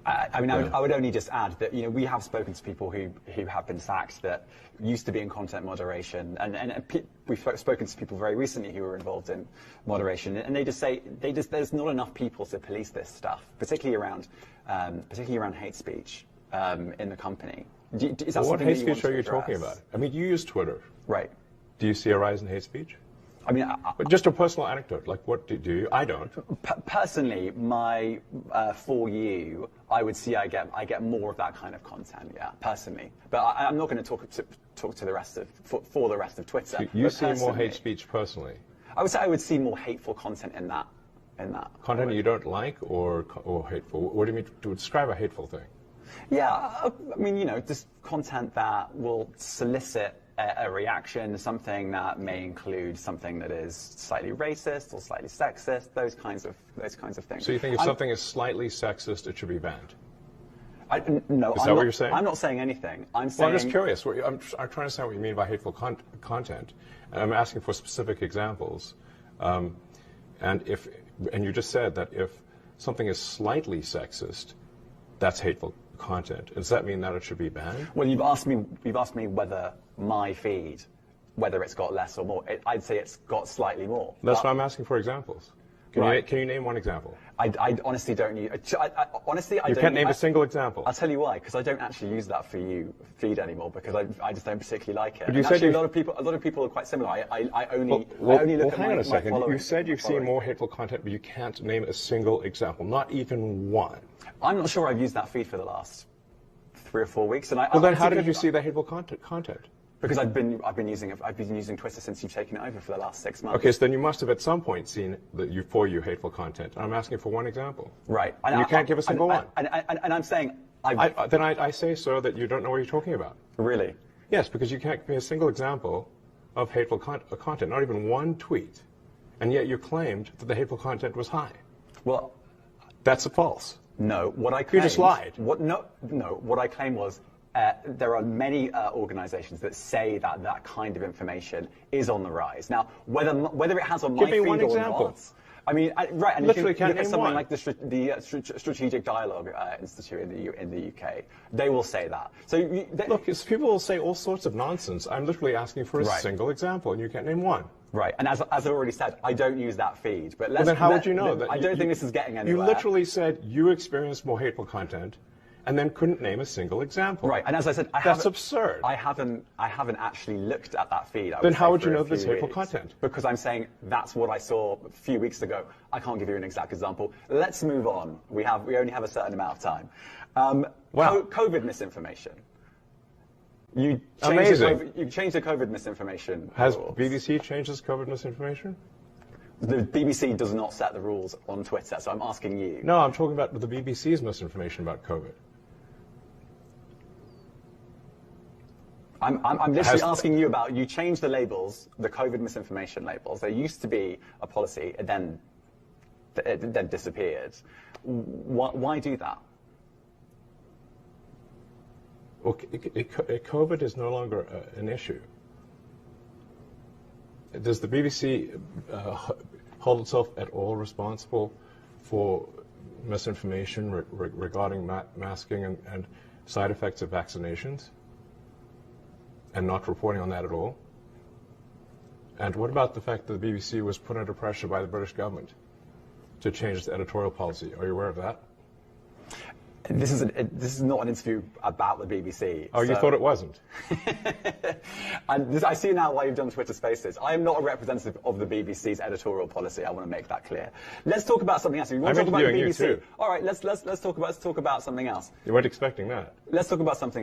I mean, I would only just add that, we have spoken to people who have been sacked that used to be in content moderation, and we've spoken to people very recently who were involved in moderation, and they just say there's not enough people to police this stuff, particularly around hate speech in the company. Is that what hate speech are you address? talking about? I mean, you use Twitter, right? Do you see a rise in hate speech? I mean, but just a personal anecdote. Like, what do you? I don't. Personally, my for you, I would see I get more of that kind of content. Yeah, personally, but I'm not going to talk to the rest of for the rest of Twitter. So you see more hate speech personally? I would say I would see more hateful content in that. Content you don't like or hateful? What do you mean to describe a hateful thing? Yeah, I mean, just content that will solicit a reaction, something that may include something that is slightly racist or slightly sexist, those kinds of things. So you think if something is slightly sexist, it should be banned? No, is that what you're saying? I'm not saying anything. I'm just curious. I'm trying to understand what you mean by hateful content. And I'm asking for specific examples. And you just said that if something is slightly sexist, that's hateful content. Does that mean that it should be banned? Well, you've asked me whether my feed, whether it's got less or more. I'd say it's got slightly more. That's why I'm asking for examples. Can you name one example? I honestly don't need. Honestly, I don't. You can't name a single example. I'll tell you why. Because I don't actually use that for you feed anymore. Because I just don't particularly like it. But you and said actually, a lot of people are quite similar. I only look at hang on a second. following. You said you've seen more hateful content, but you can't name a single example, not even one. I'm not sure I've used that feed for the last 3 or 4 weeks. And then how did you see the hateful content? Because I've been using Twitter since you've taken it over for the last 6 months. Okay, so then you must have at some point seen the for you hateful content. I'm asking for one example. Right. And you can't give a single one. And I'm saying then I say, sir, that you don't know what you're talking about. Really? Yes, because you can't give me a single example of hateful content, not even one tweet, and yet you claimed that the hateful content was high. Well, that's false. No, what I claimed... You just lied. What I claimed was there are many organizations that say that kind of information is on the rise. Now, whether it has on my feed or not... I mean, right, and literally you can look at something one. like the Strategic Dialogue Institute in the UK. They will say that. So look, people will say all sorts of nonsense. I'm literally asking for a single example, and you can't name one. Right, and as I already said, I don't use that feed. But then how would you know that? I don't think this is getting anywhere. You literally said you experienced more hateful content, and then couldn't name a single example. Right, and as I said, that's absurd. I haven't actually looked at that feed. Then how would you know there's hateful content? Because I'm saying that's what I saw a few weeks ago. I can't give you an exact example. Let's move on. We only have a certain amount of time. COVID misinformation. You changed the COVID misinformation. Has BBC changed its COVID misinformation? The BBC does not set the rules on Twitter, so I'm asking you. No, I'm talking about the BBC's misinformation about COVID. I'm literally asking you about, you changed the labels, the COVID misinformation labels. There used to be a policy, it then disappeared. Why do that? Well, COVID is no longer an issue. Does the BBC hold itself at all responsible for misinformation regarding masking and side effects of vaccinations, and not reporting on that at all? And what about the fact that the BBC was put under pressure by the British government to change its editorial policy? Are you aware of that? This is not an interview about the BBC. Oh, you thought it wasn't? I see now why you've done Twitter Spaces. I am not a representative of the BBC's editorial policy. I want to make that clear. Let's talk about something else. You want to talk about the BBC? You too. All right, let's talk about something else. You weren't expecting that. Let's talk about something